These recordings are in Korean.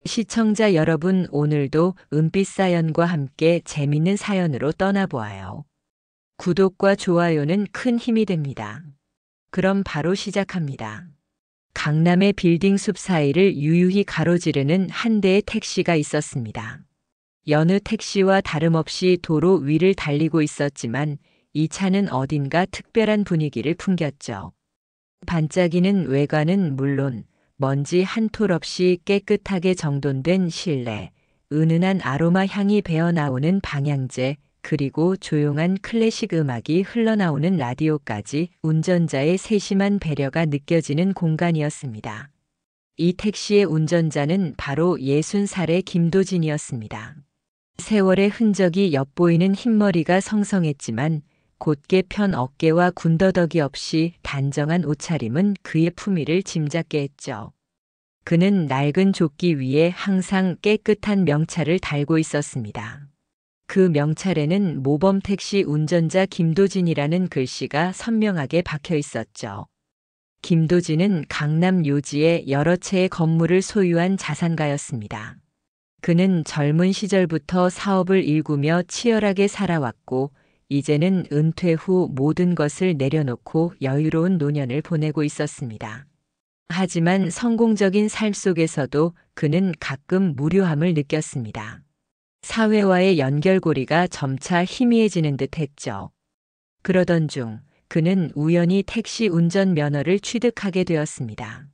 시청자 여러분, 오늘도 은빛 사연과 함께 재밌는 사연으로 떠나보아요. 구독과 좋아요는 큰 힘이 됩니다. 그럼 바로 시작합니다. 강남의 빌딩 숲 사이를 유유히 가로지르는 한 대의 택시가 있었습니다. 여느 택시와 다름없이 도로 위를 달리고 있었지만 이 차는 어딘가 특별한 분위기를 풍겼죠. 반짝이는 외관은 물론 먼지 한 톨 없이 깨끗하게 정돈된 실내, 은은한 아로마 향이 배어나오는 방향제, 그리고 조용한 클래식 음악이 흘러나오는 라디오까지 운전자의 세심한 배려가 느껴지는 공간이었습니다. 이 택시의 운전자는 바로 60살의 김도진이었습니다. 세월의 흔적이 엿보이는 흰머리가 성성했지만 곧게 편 어깨와 군더더기 없이 단정한 옷차림은 그의 품위를 짐작게 했죠. 그는 낡은 조끼 위에 항상 깨끗한 명찰을 달고 있었습니다. 그 명찰에는 모범 택시 운전자 김도진이라는 글씨가 선명하게 박혀 있었죠. 김도진은 강남 요지의 여러 채의 건물을 소유한 자산가였습니다. 그는 젊은 시절부터 사업을 일구며 치열하게 살아왔고 이제는 은퇴 후 모든 것을 내려놓고 여유로운 노년을 보내고 있었습니다. 하지만 성공적인 삶 속에서도 그는 가끔 무료함을 느꼈습니다. 사회와의 연결고리가 점차 희미해지는 듯 했죠. 그러던 중 그는 우연히 택시 운전 면허를 취득하게 되었습니다.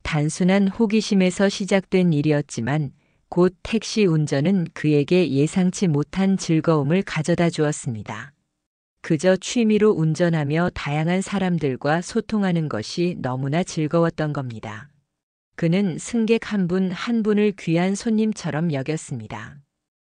단순한 호기심에서 시작된 일이었지만 곧 택시 운전은 그에게 예상치 못한 즐거움을 가져다 주었습니다. 그저 취미로 운전하며 다양한 사람들과 소통하는 것이 너무나 즐거웠던 겁니다. 그는 승객 한 분 한 분을 귀한 손님처럼 여겼습니다.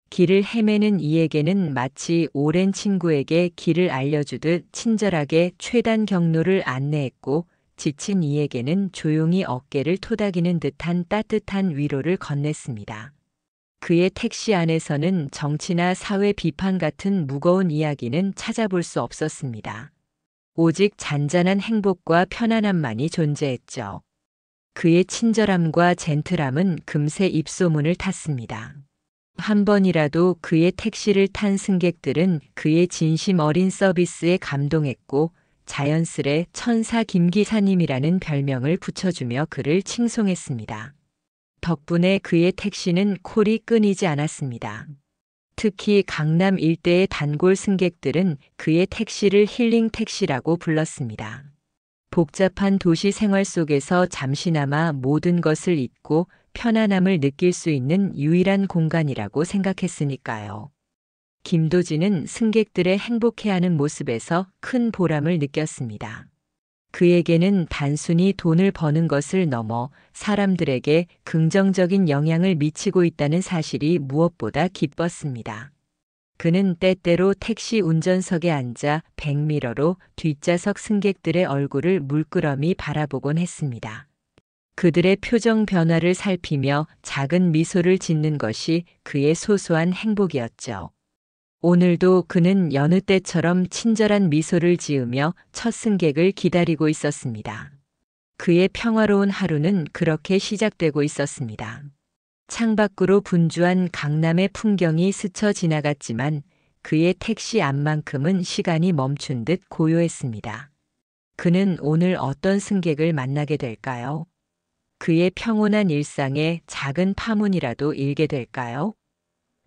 길을 헤매는 이에게는 마치 오랜 친구에게 길을 알려주듯 친절하게 최단 경로를 안내했고 지친 이에게는 조용히 어깨를 토닥이는 듯한 따뜻한 위로를 건넸습니다. 그의 택시 안에서는 정치나 사회 비판 같은 무거운 이야기는 찾아볼 수 없었습니다. 오직 잔잔한 행복과 편안함만이 존재했죠. 그의 친절함과 젠틀함은 금세 입소문을 탔습니다. 한 번이라도 그의 택시를 탄 승객들은 그의 진심 어린 서비스에 감동했고 자연스레 천사 김 기사님이라는 별명을 붙여주며 그를 칭송했습니다. 덕분에 그의 택시는 콜이 끊이지 않았습니다. 특히 강남 일대의 단골 승객들은 그의 택시를 힐링 택시라고 불렀습니다. 복잡한 도시 생활 속에서 잠시나마 모든 것을 잊고 편안함을 느낄 수 있는 유일한 공간이라고 생각했으니까요. 김도진은 승객들의 행복해하는 모습에서 큰 보람을 느꼈습니다. 그에게는 단순히 돈을 버는 것을 넘어 사람들에게 긍정적인 영향을 미치고 있다는 사실이 무엇보다 기뻤습니다. 그는 때때로 택시 운전석에 앉아 백미러로 뒷좌석 승객들의 얼굴을 물끄러미 바라보곤 했습니다. 그들의 표정 변화를 살피며 작은 미소를 짓는 것이 그의 소소한 행복이었죠. 오늘도 그는 여느 때처럼 친절한 미소를 지으며 첫 승객을 기다리고 있었습니다. 그의 평화로운 하루는 그렇게 시작되고 있었습니다. 창밖으로 분주한 강남의 풍경이 스쳐 지나갔지만 그의 택시 안만큼은 시간이 멈춘 듯 고요했습니다. 그는 오늘 어떤 승객을 만나게 될까요? 그의 평온한 일상에 작은 파문이라도 일게 될까요?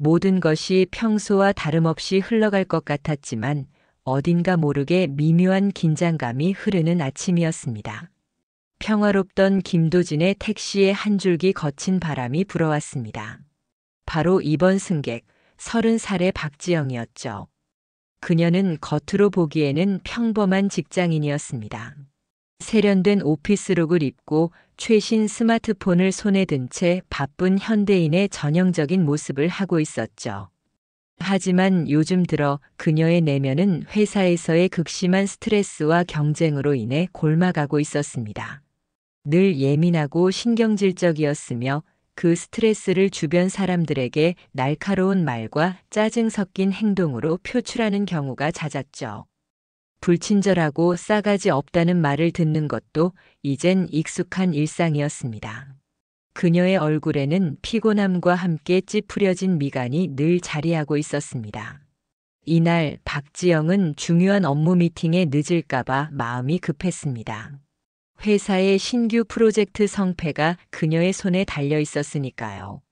모든 것이 평소와 다름없이 흘러갈 것 같았지만 어딘가 모르게 미묘한 긴장감이 흐르는 아침이었습니다. 평화롭던 김도진의 택시에 한 줄기 거친 바람이 불어왔습니다. 바로 이번 승객, 30살의 박지영이었죠. 그녀는 겉으로 보기에는 평범한 직장인이었습니다. 세련된 오피스룩을 입고 최신 스마트폰을 손에 든 채 바쁜 현대인의 전형적인 모습을 하고 있었죠. 하지만 요즘 들어 그녀의 내면은 회사에서의 극심한 스트레스와 경쟁으로 인해 골마가고 있었습니다. 늘 예민하고 신경질적이었으며 그 스트레스를 주변 사람들에게 날카로운 말과 짜증 섞인 행동으로 표출하는 경우가 잦았죠. 불친절하고 싸가지 없다는 말을 듣는 것도 이젠 익숙한 일상이었습니다. 그녀의 얼굴에는 피곤함과 함께 찌푸려진 미간이 늘 자리하고 있었습니다. 이날 박지영은 중요한 업무 미팅에 늦을까봐 마음이 급했습니다. 회사의 신규 프로젝트 성패가 그녀의 손에 달려 있었으니까요.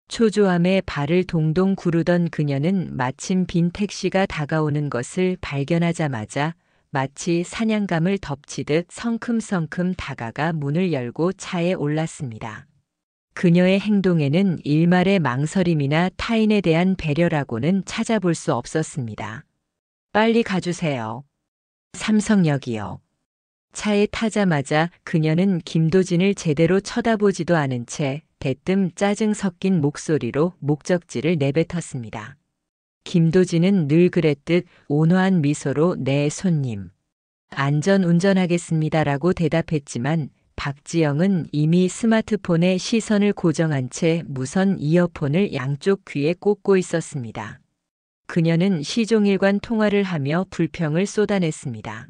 초조함에 발을 동동 구르던 그녀는 마침 빈 택시가 다가오는 것을 발견하자마자 마치 사냥감을 덮치듯 성큼성큼 다가가 문을 열고 차에 올랐습니다. 그녀의 행동에는 일말의 망설임이나 타인에 대한 배려라고는 찾아볼 수 없었습니다. 빨리 가주세요. 삼성역이요. 차에 타자마자 그녀는 김도진을 제대로 쳐다보지도 않은 채 대뜸 짜증 섞인 목소리로 목적지를 내뱉었습니다. 김도진은 늘 그랬듯 온화한 미소로 네 손님, 안전 운전하겠습니다라고 대답했지만 박지영은 이미 스마트폰에 시선을 고정한 채 무선 이어폰을 양쪽 귀에 꽂고 있었습니다. 그녀는 시종일관 통화를 하며 불평을 쏟아냈습니다.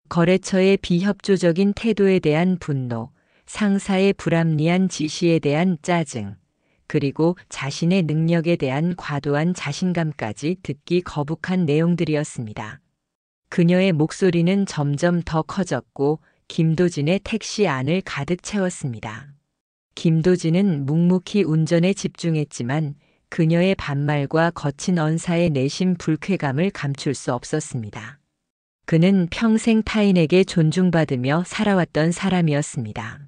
거래처의 비협조적인 태도에 대한 분노, 상사의 불합리한 지시에 대한 짜증, 그리고 자신의 능력에 대한 과도한 자신감까지 듣기 거북한 내용들이었습니다. 그녀의 목소리는 점점 더 커졌고 김도진의 택시 안을 가득 채웠습니다. 김도진은 묵묵히 운전에 집중했지만 그녀의 반말과 거친 언사의 내심 불쾌감을 감출 수 없었습니다. 그는 평생 타인에게 존중받으며 살아왔던 사람이었습니다.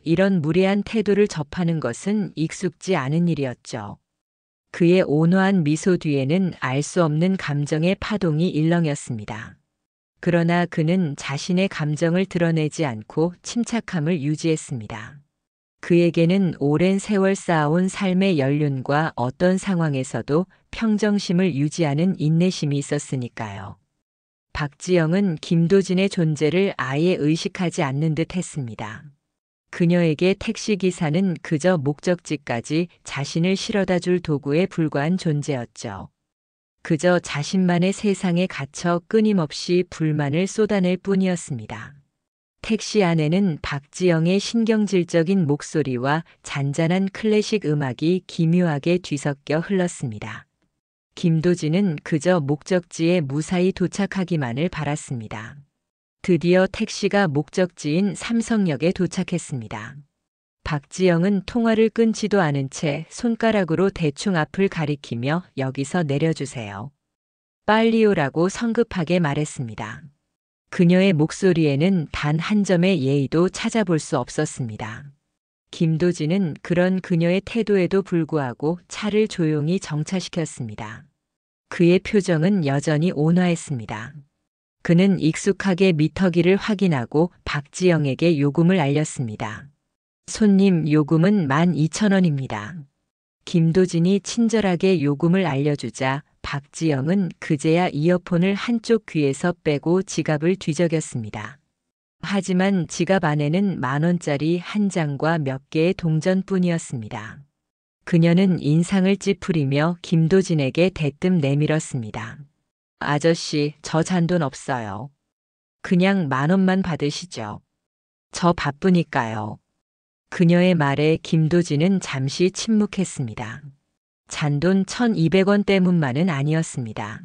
이런 무례한 태도를 접하는 것은 익숙지 않은 일이었죠. 그의 온화한 미소 뒤에는 알 수 없는 감정의 파동이 일렁였습니다. 그러나 그는 자신의 감정을 드러내지 않고 침착함을 유지했습니다. 그에게는 오랜 세월 쌓아온 삶의 연륜과 어떤 상황에서도 평정심을 유지하는 인내심이 있었으니까요. 박지영은 김도진의 존재를 아예 의식하지 않는 듯 했습니다. 그녀에게 택시기사는 그저 목적지까지 자신을 실어다 줄 도구에 불과한 존재였죠. 그저 자신만의 세상에 갇혀 끊임없이 불만을 쏟아낼 뿐이었습니다. 택시 안에는 박지영의 신경질적인 목소리와 잔잔한 클래식 음악이 기묘하게 뒤섞여 흘렀습니다. 김도진은 그저 목적지에 무사히 도착하기만을 바랐습니다. 드디어 택시가 목적지인 삼성역에 도착했습니다. 박지영은 통화를 끊지도 않은 채 손가락으로 대충 앞을 가리키며 여기서 내려주세요. 빨리요라고 성급하게 말했습니다. 그녀의 목소리에는 단 한 점의 예의도 찾아볼 수 없었습니다. 김도진은 그런 그녀의 태도에도 불구하고 차를 조용히 정차시켰습니다. 그의 표정은 여전히 온화했습니다. 그는 익숙하게 미터기를 확인하고 박지영에게 요금을 알렸습니다. 손님 요금은 12,000원입니다. 김도진이 친절하게 요금을 알려주자 박지영은 그제야 이어폰을 한쪽 귀에서 빼고 지갑을 뒤적였습니다. 하지만 지갑 안에는 10,000원짜리 한 장과 몇 개의 동전뿐이었습니다. 그녀는 인상을 찌푸리며 김도진에게 대뜸 내밀었습니다. 아저씨, 저 잔돈 없어요. 그냥 10,000원만 받으시죠. 저 바쁘니까요. 그녀의 말에 김도진은 잠시 침묵했습니다. 잔돈 1,200원 때문만은 아니었습니다.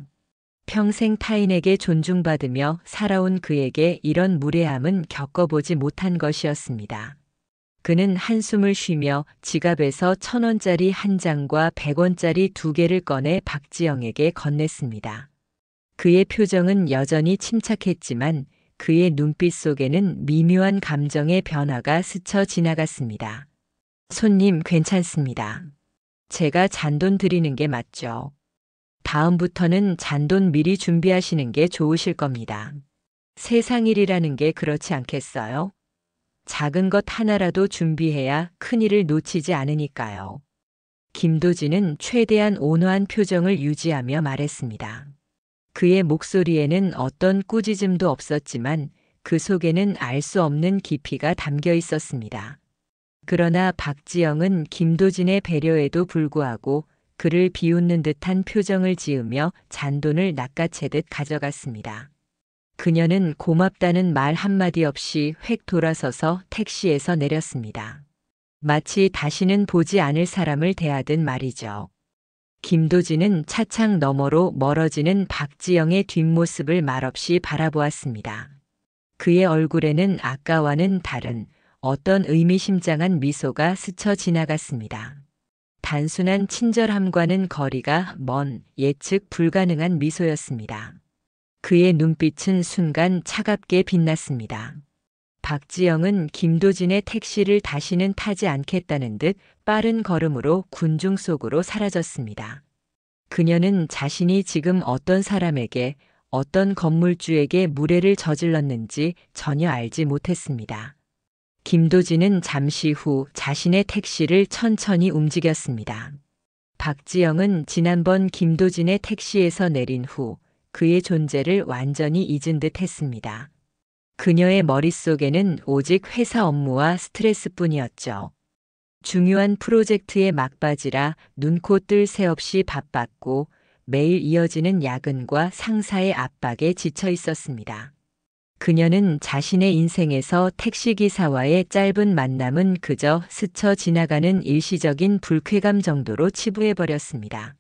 평생 타인에게 존중받으며 살아온 그에게 이런 무례함은 겪어보지 못한 것이었습니다. 그는 한숨을 쉬며 지갑에서 1,000원짜리 한 장과 100원짜리 2개를 꺼내 박지영에게 건넸습니다. 그의 표정은 여전히 침착했지만 그의 눈빛 속에는 미묘한 감정의 변화가 스쳐 지나갔습니다. 손님 괜찮습니다. 제가 잔돈 드리는 게 맞죠. 다음부터는 잔돈 미리 준비하시는 게 좋으실 겁니다. 세상 일이라는 게 그렇지 않겠어요? 작은 것 하나라도 준비해야 큰일을 놓치지 않으니까요. 김도진은 최대한 온화한 표정을 유지하며 말했습니다. 그의 목소리에는 어떤 꾸짖음도 없었지만 그 속에는 알 수 없는 깊이가 담겨 있었습니다. 그러나 박지영은 김도진의 배려에도 불구하고 그를 비웃는 듯한 표정을 지으며 잔돈을 낚아채듯 가져갔습니다. 그녀는 고맙다는 말 한마디 없이 획 돌아서서 택시에서 내렸습니다. 마치 다시는 보지 않을 사람을 대하듯 말이죠. 김도진은 차창 너머로 멀어지는 박지영의 뒷모습을 말없이 바라보았습니다. 그의 얼굴에는 아까와는 다른 어떤 의미심장한 미소가 스쳐 지나갔습니다. 단순한 친절함과는 거리가 먼 예측 불가능한 미소였습니다. 그의 눈빛은 순간 차갑게 빛났습니다. 박지영은 김도진의 택시를 다시는 타지 않겠다는 듯 빠른 걸음으로 군중 속으로 사라졌습니다. 그녀는 자신이 지금 어떤 사람에게, 어떤 건물주에게 무례를 저질렀는지 전혀 알지 못했습니다. 김도진은 잠시 후 자신의 택시를 천천히 움직였습니다. 박지영은 지난번 김도진의 택시에서 내린 후 그의 존재를 완전히 잊은 듯 했습니다. 그녀의 머릿속에는 오직 회사 업무와 스트레스뿐이었죠. 중요한 프로젝트의 막바지라 눈코 뜰 새 없이 바빴고 매일 이어지는 야근과 상사의 압박에 지쳐 있었습니다. 그녀는 자신의 인생에서 택시기사와의 짧은 만남은 그저 스쳐 지나가는 일시적인 불쾌감 정도로 치부해버렸습니다.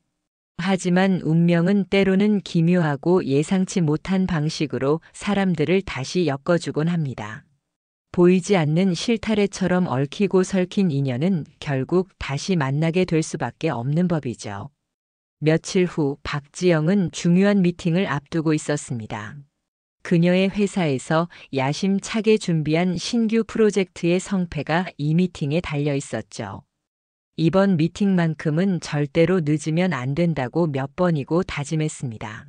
하지만 운명은 때로는 기묘하고 예상치 못한 방식으로 사람들을 다시 엮어주곤 합니다. 보이지 않는 실타래처럼 얽히고 설킨 인연은 결국 다시 만나게 될 수밖에 없는 법이죠. 며칠 후 박지영은 중요한 미팅을 앞두고 있었습니다. 그녀의 회사에서 야심차게 준비한 신규 프로젝트의 성패가 이 미팅에 달려 있었죠. 이번 미팅만큼은 절대로 늦으면 안 된다고 몇 번이고 다짐했습니다.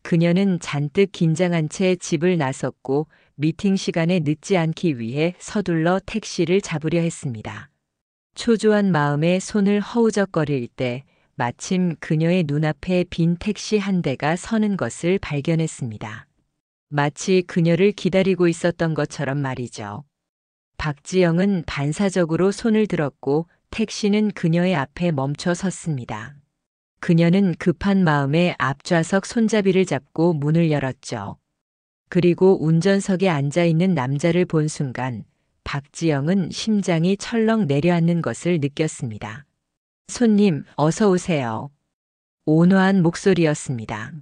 그녀는 잔뜩 긴장한 채 집을 나섰고 미팅 시간에 늦지 않기 위해 서둘러 택시를 잡으려 했습니다. 초조한 마음에 손을 허우적거릴 때 마침 그녀의 눈앞에 빈 택시 한 대가 서는 것을 발견했습니다. 마치 그녀를 기다리고 있었던 것처럼 말이죠. 박지영은 반사적으로 손을 들었고 택시는 그녀의 앞에 멈춰 섰습니다. 그녀는 급한 마음에 앞좌석 손잡이를 잡고 문을 열었죠. 그리고 운전석에 앉아 있는 남자를 본 순간 박지영은 심장이 철렁 내려앉는 것을 느꼈습니다. 손님, 어서 오세요. 온화한 목소리였습니다.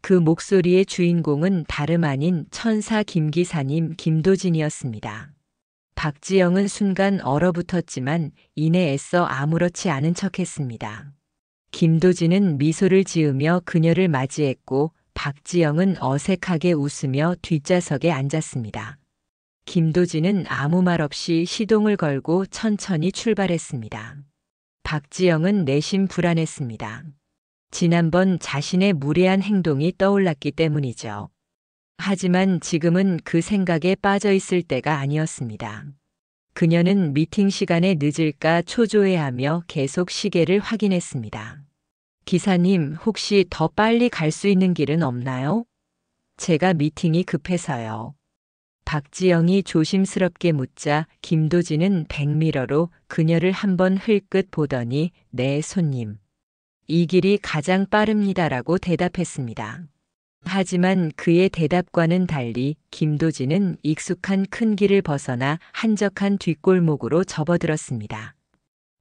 그 목소리의 주인공은 다름 아닌 천사 김 기사님 김도진이었습니다. 박지영은 순간 얼어붙었지만 이내 애써 아무렇지 않은 척했습니다. 김도진은 미소를 지으며 그녀를 맞이했고 박지영은 어색하게 웃으며 뒷좌석에 앉았습니다. 김도진은 아무 말 없이 시동을 걸고 천천히 출발했습니다. 박지영은 내심 불안했습니다. 지난번 자신의 무례한 행동이 떠올랐기 때문이죠. 하지만 지금은 그 생각에 빠져 있을 때가 아니었습니다. 그녀는 미팅 시간에 늦을까 초조해하며 계속 시계를 확인했습니다. 기사님, 혹시 더 빨리 갈 수 있는 길은 없나요? 제가 미팅이 급해서요. 박지영이 조심스럽게 묻자 김도진은 백미러로 그녀를 한번 흘끗 보더니 네, 손님. 이 길이 가장 빠릅니다라고 대답했습니다. 하지만 그의 대답과는 달리 김도진은 익숙한 큰 길을 벗어나 한적한 뒷골목으로 접어들었습니다.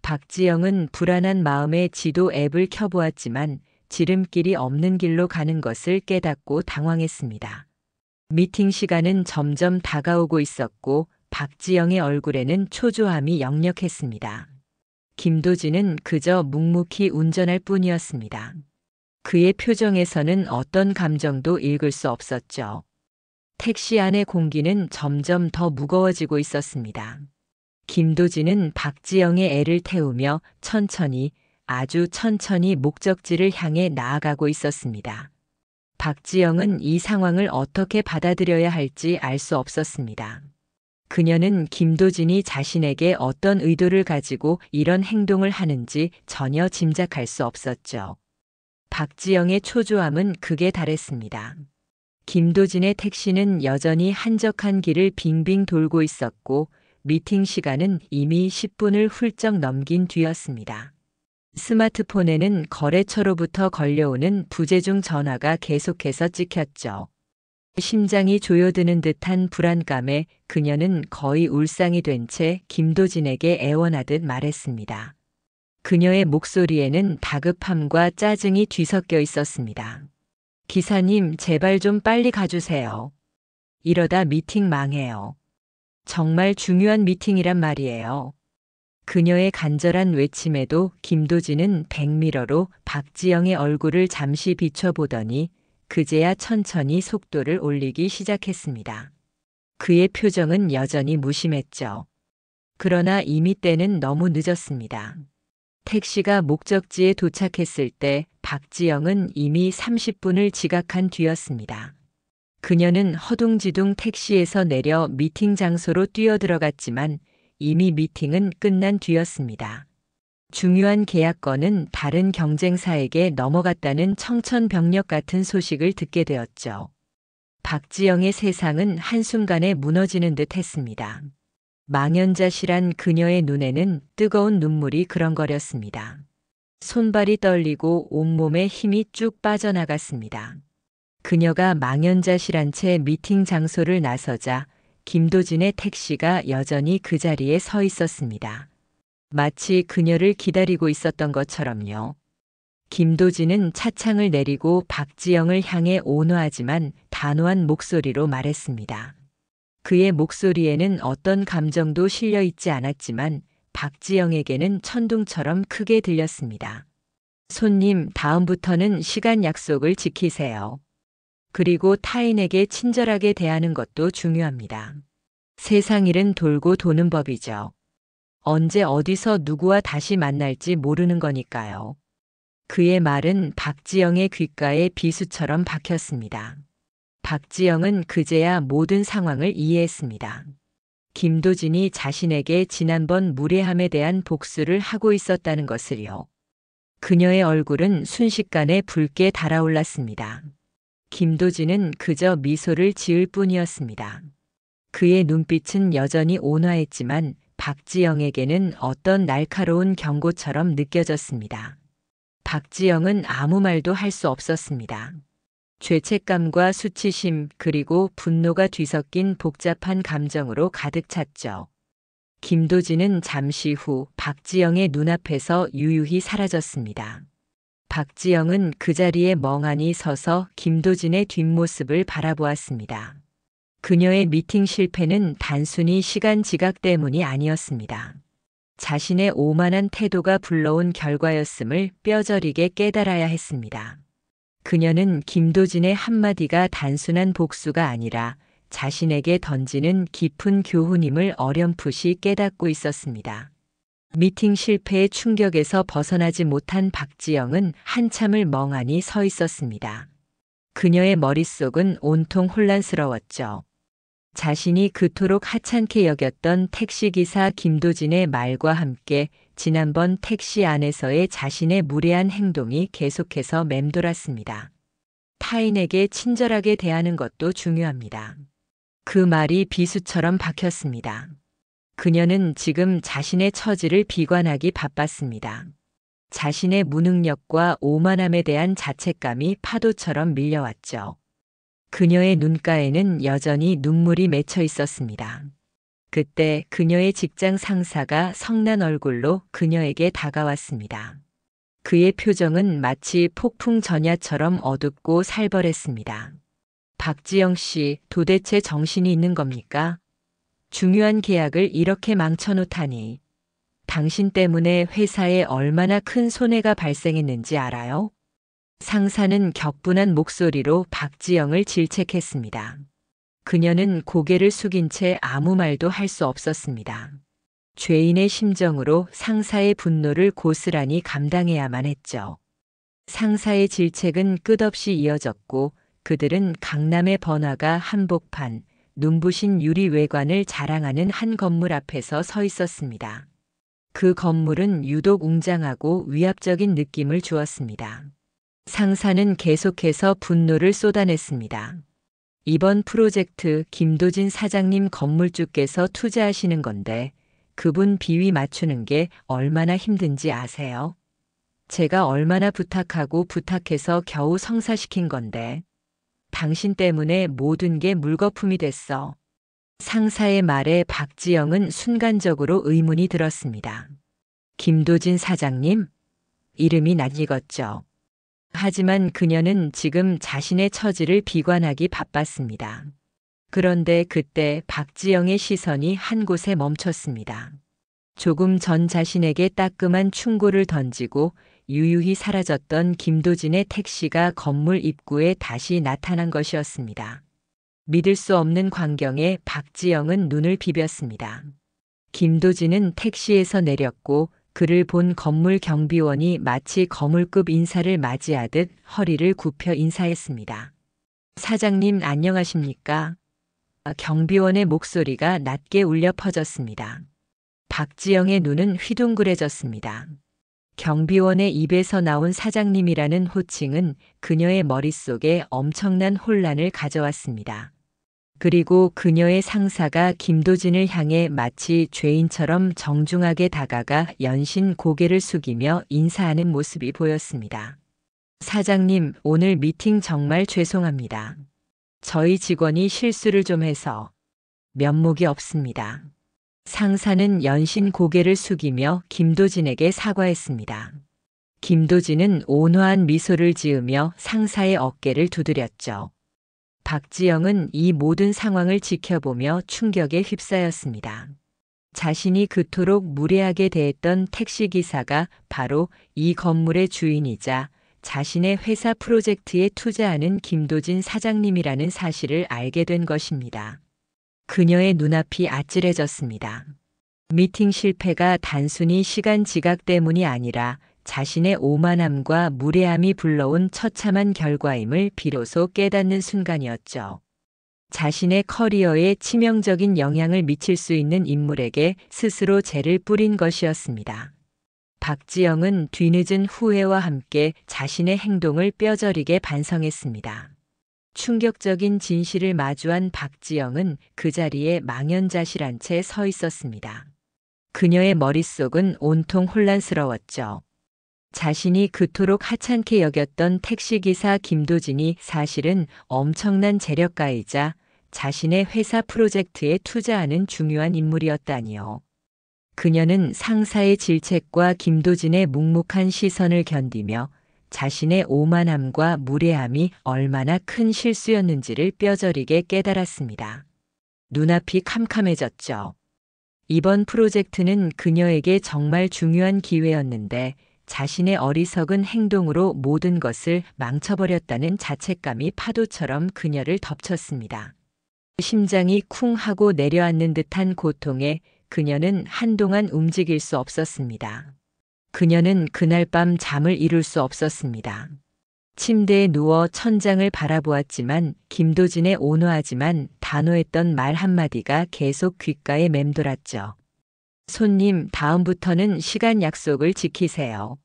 박지영은 불안한 마음에 지도 앱을 켜보았지만 지름길이 없는 길로 가는 것을 깨닫고 당황했습니다. 미팅 시간은 점점 다가오고 있었고 박지영의 얼굴에는 초조함이 역력했습니다. 김도진은 그저 묵묵히 운전할 뿐이었습니다. 그의 표정에서는 어떤 감정도 읽을 수 없었죠. 택시 안의 공기는 점점 더 무거워지고 있었습니다. 김도진은 박지영의 애를 태우며 천천히, 아주 천천히 목적지를 향해 나아가고 있었습니다. 박지영은 이 상황을 어떻게 받아들여야 할지 알 수 없었습니다. 그녀는 김도진이 자신에게 어떤 의도를 가지고 이런 행동을 하는지 전혀 짐작할 수 없었죠. 박지영의 초조함은 극에 달했습니다. 김도진의 택시는 여전히 한적한 길을 빙빙 돌고 있었고 미팅 시간은 이미 10분을 훌쩍 넘긴 뒤였습니다. 스마트폰에는 거래처로부터 걸려오는 부재중 전화가 계속해서 찍혔죠. 심장이 조여드는 듯한 불안감에 그녀는 거의 울상이 된 채 김도진에게 애원하듯 말했습니다. 그녀의 목소리에는 다급함과 짜증이 뒤섞여 있었습니다. 기사님, 제발 좀 빨리 가주세요. 이러다 미팅 망해요. 정말 중요한 미팅이란 말이에요. 그녀의 간절한 외침에도 김도진은 백미러로 박지영의 얼굴을 잠시 비춰보더니 그제야 천천히 속도를 올리기 시작했습니다. 그의 표정은 여전히 무심했죠. 그러나 이미 때는 너무 늦었습니다. 택시가 목적지에 도착했을 때 박지영은 이미 30분을 지각한 뒤였습니다. 그녀는 허둥지둥 택시에서 내려 미팅 장소로 뛰어들어갔지만 이미 미팅은 끝난 뒤였습니다. 중요한 계약건은 다른 경쟁사에게 넘어갔다는 청천벽력 같은 소식을 듣게 되었죠. 박지영의 세상은 한순간에 무너지는 듯 했습니다. 망연자실한 그녀의 눈에는 뜨거운 눈물이 그렁거렸습니다. 손발이 떨리고 온몸에 힘이 쭉 빠져나갔습니다. 그녀가 망연자실한 채 미팅 장소를 나서자 김도진의 택시가 여전히 그 자리에 서 있었습니다. 마치 그녀를 기다리고 있었던 것처럼요. 김도진은 차창을 내리고 박지영을 향해 온화하지만 단호한 목소리로 말했습니다. 그의 목소리에는 어떤 감정도 실려 있지 않았지만 박지영에게는 천둥처럼 크게 들렸습니다. 손님, 다음부터는 시간 약속을 지키세요. 그리고 타인에게 친절하게 대하는 것도 중요합니다. 세상 일은 돌고 도는 법이죠. 언제 어디서 누구와 다시 만날지 모르는 거니까요. 그의 말은 박지영의 귓가에 비수처럼 박혔습니다. 박지영은 그제야 모든 상황을 이해했습니다. 김도진이 자신에게 지난번 무례함에 대한 복수를 하고 있었다는 것을요. 그녀의 얼굴은 순식간에 붉게 달아올랐습니다. 김도진은 그저 미소를 지을 뿐이었습니다. 그의 눈빛은 여전히 온화했지만 박지영에게는 어떤 날카로운 경고처럼 느껴졌습니다. 박지영은 아무 말도 할 수 없었습니다. 죄책감과 수치심 그리고 분노가 뒤섞인 복잡한 감정으로 가득 찼죠. 김도진은 잠시 후 박지영의 눈앞에서 유유히 사라졌습니다. 박지영은 그 자리에 멍하니 서서 김도진의 뒷모습을 바라보았습니다. 그녀의 미팅 실패는 단순히 시간 지각 때문이 아니었습니다. 자신의 오만한 태도가 불러온 결과였음을 뼈저리게 깨달아야 했습니다. 그녀는 김도진의 한마디가 단순한 복수가 아니라 자신에게 던지는 깊은 교훈임을 어렴풋이 깨닫고 있었습니다. 미팅 실패의 충격에서 벗어나지 못한 박지영은 한참을 멍하니 서 있었습니다. 그녀의 머릿속은 온통 혼란스러웠죠. 자신이 그토록 하찮게 여겼던 택시기사 김도진의 말과 함께 지난번 택시 안에서의 자신의 무례한 행동이 계속해서 맴돌았습니다. 타인에게 친절하게 대하는 것도 중요합니다. 그 말이 비수처럼 박혔습니다. 그녀는 지금 자신의 처지를 비관하기 바빴습니다. 자신의 무능력과 오만함에 대한 자책감이 파도처럼 밀려왔죠. 그녀의 눈가에는 여전히 눈물이 맺혀 있었습니다. 그때 그녀의 직장 상사가 성난 얼굴로 그녀에게 다가왔습니다. 그의 표정은 마치 폭풍 전야처럼 어둡고 살벌했습니다. 박지영 씨, 도대체 정신이 있는 겁니까? 중요한 계약을 이렇게 망쳐놓다니. 당신 때문에 회사에 얼마나 큰 손해가 발생했는지 알아요? 상사는 격분한 목소리로 박지영을 질책했습니다. 그녀는 고개를 숙인 채 아무 말도 할 수 없었습니다. 죄인의 심정으로 상사의 분노를 고스란히 감당해야만 했죠. 상사의 질책은 끝없이 이어졌고 그들은 강남의 번화가 한복판, 눈부신 유리 외관을 자랑하는 한 건물 앞에서 서 있었습니다. 그 건물은 유독 웅장하고 위압적인 느낌을 주었습니다. 상사는 계속해서 분노를 쏟아냈습니다. 이번 프로젝트 김도진 사장님 건물주께서 투자하시는 건데 그분 비위 맞추는 게 얼마나 힘든지 아세요? 제가 얼마나 부탁하고 부탁해서 겨우 성사시킨 건데 당신 때문에 모든 게 물거품이 됐어. 상사의 말에 박지영은 순간적으로 의문이 들었습니다. 김도진 사장님? 이름이 낯익었죠. 하지만 그녀는 지금 자신의 처지를 비관하기 바빴습니다. 그런데 그때 박지영의 시선이 한 곳에 멈췄습니다. 조금 전 자신에게 따끔한 충고를 던지고 유유히 사라졌던 김도진의 택시가 건물 입구에 다시 나타난 것이었습니다. 믿을 수 없는 광경에 박지영은 눈을 비볐습니다. 김도진은 택시에서 내렸고 그를 본 건물 경비원이 마치 거물급 인사를 맞이하듯 허리를 굽혀 인사했습니다. 사장님 안녕하십니까? 경비원의 목소리가 낮게 울려 퍼졌습니다. 박지영의 눈은 휘둥그레졌습니다. 경비원의 입에서 나온 사장님이라는 호칭은 그녀의 머릿속에 엄청난 혼란을 가져왔습니다. 그리고 그녀의 상사가 김도진을 향해 마치 죄인처럼 정중하게 다가가 연신 고개를 숙이며 인사하는 모습이 보였습니다. 사장님, 오늘 미팅 정말 죄송합니다. 저희 직원이 실수를 좀 해서 면목이 없습니다. 상사는 연신 고개를 숙이며 김도진에게 사과했습니다. 김도진은 온화한 미소를 지으며 상사의 어깨를 두드렸죠. 박지영은 이 모든 상황을 지켜보며 충격에 휩싸였습니다. 자신이 그토록 무례하게 대했던 택시기사가 바로 이 건물의 주인이자 자신의 회사 프로젝트에 투자하는 김도진 사장님이라는 사실을 알게 된 것입니다. 그녀의 눈앞이 아찔해졌습니다. 미팅 실패가 단순히 시간 지각 때문이 아니라 자신의 오만함과 무례함이 불러온 처참한 결과임을 비로소 깨닫는 순간이었죠. 자신의 커리어에 치명적인 영향을 미칠 수 있는 인물에게 스스로 죄를 뿌린 것이었습니다. 박지영은 뒤늦은 후회와 함께 자신의 행동을 뼈저리게 반성했습니다. 충격적인 진실을 마주한 박지영은 그 자리에 망연자실한 채 서 있었습니다. 그녀의 머릿속은 온통 혼란스러웠죠. 자신이 그토록 하찮게 여겼던 택시기사 김도진이 사실은 엄청난 재력가이자 자신의 회사 프로젝트에 투자하는 중요한 인물이었다니요. 그녀는 상사의 질책과 김도진의 묵묵한 시선을 견디며 자신의 오만함과 무례함이 얼마나 큰 실수였는지를 뼈저리게 깨달았습니다. 눈앞이 캄캄해졌죠. 이번 프로젝트는 그녀에게 정말 중요한 기회였는데 자신의 어리석은 행동으로 모든 것을 망쳐버렸다는 자책감이 파도처럼 그녀를 덮쳤습니다. 심장이 쿵 하고 내려앉는 듯한 고통에 그녀는 한동안 움직일 수 없었습니다. 그녀는 그날 밤 잠을 이룰 수 없었습니다. 침대에 누워 천장을 바라보았지만 김도진의 온화하지만 단호했던 말 한마디가 계속 귓가에 맴돌았죠. 손님, 다음부터는 시간 약속을 지키세요.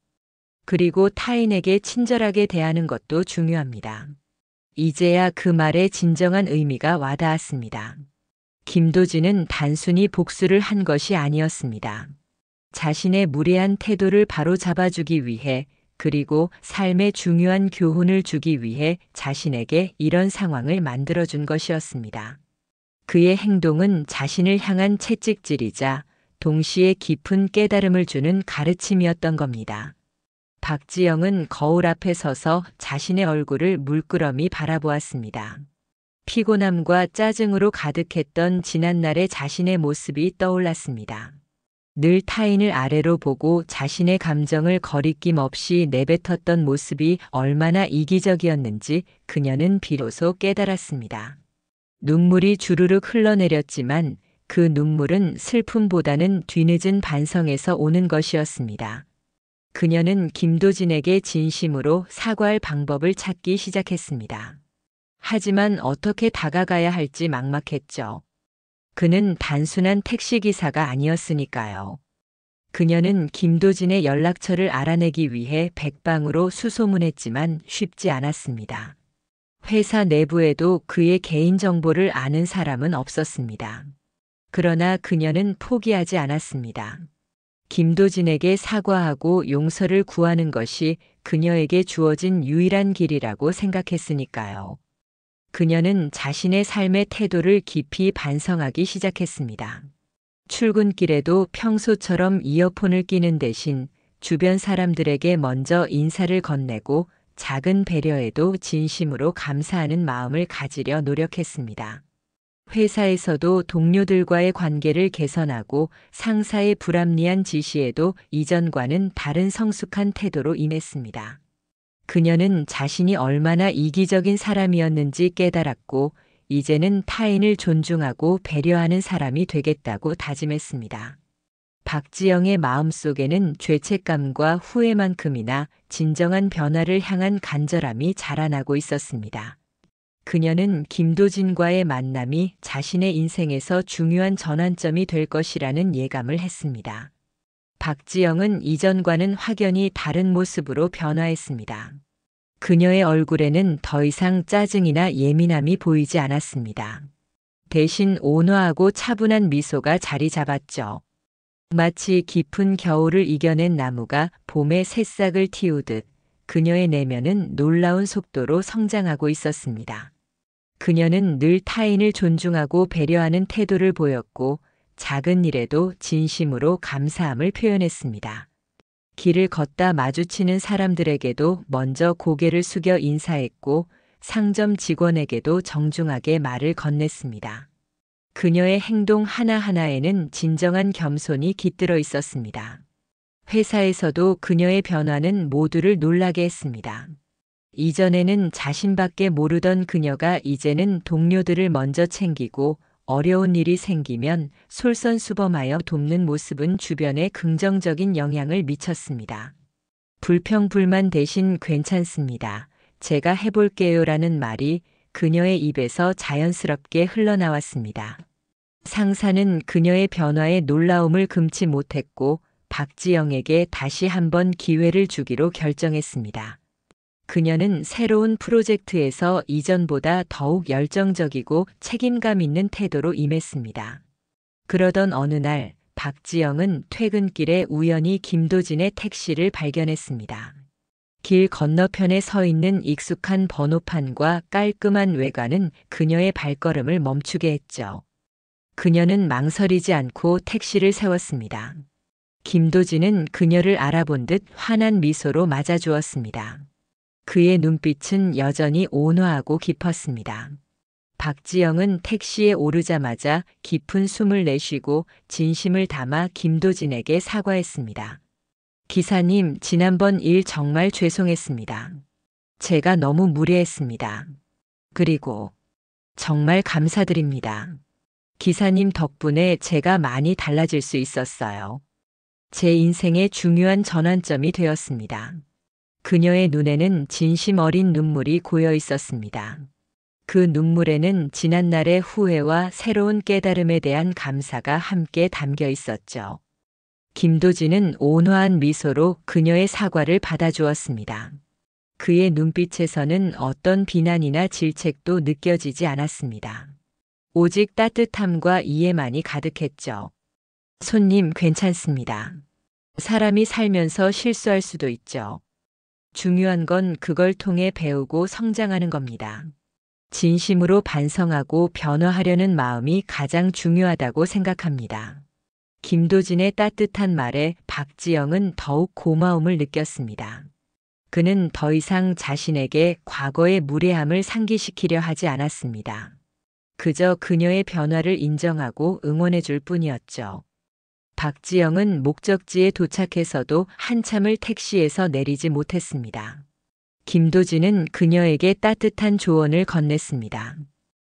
그리고 타인에게 친절하게 대하는 것도 중요합니다. 이제야 그 말의 진정한 의미가 와닿았습니다. 김도진은 단순히 복수를 한 것이 아니었습니다. 자신의 무례한 태도를 바로잡아주기 위해 그리고 삶의 중요한 교훈을 주기 위해 자신에게 이런 상황을 만들어준 것이었습니다. 그의 행동은 자신을 향한 채찍질이자 동시에 깊은 깨달음을 주는 가르침이었던 겁니다. 박지영은 거울 앞에 서서 자신의 얼굴을 물끄러미 바라보았습니다. 피곤함과 짜증으로 가득했던 지난날의 자신의 모습이 떠올랐습니다. 늘 타인을 아래로 보고 자신의 감정을 거리낌 없이 내뱉었던 모습이 얼마나 이기적이었는지 그녀는 비로소 깨달았습니다. 눈물이 주르륵 흘러내렸지만 그 눈물은 슬픔보다는 뒤늦은 반성에서 오는 것이었습니다. 그녀는 김도진에게 진심으로 사과할 방법을 찾기 시작했습니다. 하지만 어떻게 다가가야 할지 막막했죠. 그는 단순한 택시기사가 아니었으니까요. 그녀는 김도진의 연락처를 알아내기 위해 백방으로 수소문했지만 쉽지 않았습니다. 회사 내부에도 그의 개인정보를 아는 사람은 없었습니다. 그러나 그녀는 포기하지 않았습니다. 김도진에게 사과하고 용서를 구하는 것이 그녀에게 주어진 유일한 길이라고 생각했으니까요. 그녀는 자신의 삶의 태도를 깊이 반성하기 시작했습니다. 출근길에도 평소처럼 이어폰을 끼는 대신 주변 사람들에게 먼저 인사를 건네고 작은 배려에도 진심으로 감사하는 마음을 가지려 노력했습니다. 회사에서도 동료들과의 관계를 개선하고 상사의 불합리한 지시에도 이전과는 다른 성숙한 태도로 임했습니다. 그녀는 자신이 얼마나 이기적인 사람이었는지 깨달았고 이제는 타인을 존중하고 배려하는 사람이 되겠다고 다짐했습니다. 박지영의 마음속에는 죄책감과 후회만큼이나 진정한 변화를 향한 간절함이 자라나고 있었습니다. 그녀는 김도진과의 만남이 자신의 인생에서 중요한 전환점이 될 것이라는 예감을 했습니다. 박지영은 이전과는 확연히 다른 모습으로 변화했습니다. 그녀의 얼굴에는 더 이상 짜증이나 예민함이 보이지 않았습니다. 대신 온화하고 차분한 미소가 자리 잡았죠. 마치 깊은 겨울을 이겨낸 나무가 봄에 새싹을 틔우듯 그녀의 내면은 놀라운 속도로 성장하고 있었습니다. 그녀는 늘 타인을 존중하고 배려하는 태도를 보였고 작은 일에도 진심으로 감사함을 표현했습니다. 길을 걷다 마주치는 사람들에게도 먼저 고개를 숙여 인사했고 상점 직원에게도 정중하게 말을 건넸습니다. 그녀의 행동 하나하나에는 진정한 겸손이 깃들어 있었습니다. 회사에서도 그녀의 변화는 모두를 놀라게 했습니다. 이전에는 자신밖에 모르던 그녀가 이제는 동료들을 먼저 챙기고 어려운 일이 생기면 솔선수범하여 돕는 모습은 주변에 긍정적인 영향을 미쳤습니다. 불평불만 대신 괜찮습니다. 제가 해볼게요라는 말이 그녀의 입에서 자연스럽게 흘러나왔습니다. 상사는 그녀의 변화에 놀라움을 금치 못했고 박지영에게 다시 한번 기회를 주기로 결정했습니다. 그녀는 새로운 프로젝트에서 이전보다 더욱 열정적이고 책임감 있는 태도로 임했습니다. 그러던 어느 날 박지영은 퇴근길에 우연히 김도진의 택시를 발견했습니다. 길 건너편에 서 있는 익숙한 번호판과 깔끔한 외관은 그녀의 발걸음을 멈추게 했죠. 그녀는 망설이지 않고 택시를 세웠습니다. 김도진은 그녀를 알아본 듯 환한 미소로 맞아주었습니다. 그의 눈빛은 여전히 온화하고 깊었습니다. 박지영은 택시에 오르자마자 깊은 숨을 내쉬고 진심을 담아 김도진에게 사과했습니다. 기사님, 지난번 일 정말 죄송했습니다. 제가 너무 무례했습니다. 그리고 정말 감사드립니다. 기사님 덕분에 제가 많이 달라질 수 있었어요. 제 인생의 중요한 전환점이 되었습니다. 그녀의 눈에는 진심 어린 눈물이 고여 있었습니다. 그 눈물에는 지난날의 후회와 새로운 깨달음에 대한 감사가 함께 담겨 있었죠. 김도진은 온화한 미소로 그녀의 사과를 받아주었습니다. 그의 눈빛에서는 어떤 비난이나 질책도 느껴지지 않았습니다. 오직 따뜻함과 이해만이 가득했죠. 손님, 괜찮습니다. 사람이 살면서 실수할 수도 있죠. 중요한 건 그걸 통해 배우고 성장하는 겁니다. 진심으로 반성하고 변화하려는 마음이 가장 중요하다고 생각합니다. 김도진의 따뜻한 말에 박지영은 더욱 고마움을 느꼈습니다. 그는 더 이상 자신에게 과거의 무례함을 상기시키려 하지 않았습니다. 그저 그녀의 변화를 인정하고 응원해 줄 뿐이었죠. 박지영은 목적지에 도착해서도 한참을 택시에서 내리지 못했습니다. 김도진은 그녀에게 따뜻한 조언을 건넸습니다.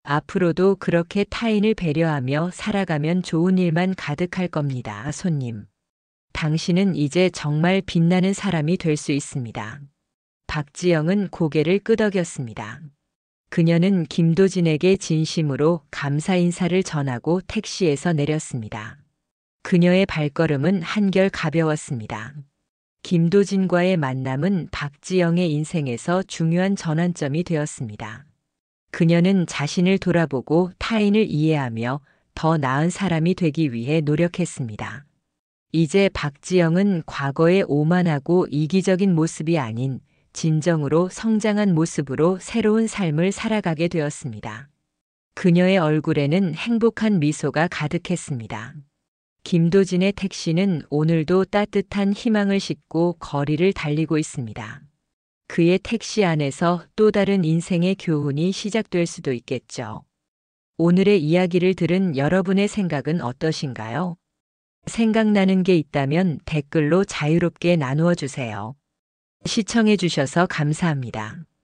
앞으로도 그렇게 타인을 배려하며 살아가면 좋은 일만 가득할 겁니다, 손님. 당신은 이제 정말 빛나는 사람이 될 수 있습니다. 박지영은 고개를 끄덕였습니다. 그녀는 김도진에게 진심으로 감사 인사를 전하고 택시에서 내렸습니다. 그녀의 발걸음은 한결 가벼웠습니다. 김도진과의 만남은 박지영의 인생에서 중요한 전환점이 되었습니다. 그녀는 자신을 돌아보고 타인을 이해하며 더 나은 사람이 되기 위해 노력했습니다. 이제 박지영은 과거의 오만하고 이기적인 모습이 아닌 진정으로 성장한 모습으로 새로운 삶을 살아가게 되었습니다. 그녀의 얼굴에는 행복한 미소가 가득했습니다. 김도진의 택시는 오늘도 따뜻한 희망을 싣고 거리를 달리고 있습니다. 그의 택시 안에서 또 다른 인생의 교훈이 시작될 수도 있겠죠. 오늘의 이야기를 들은 여러분의 생각은 어떠신가요? 생각나는 게 있다면 댓글로 자유롭게 나누어 주세요. 시청해 주셔서 감사합니다.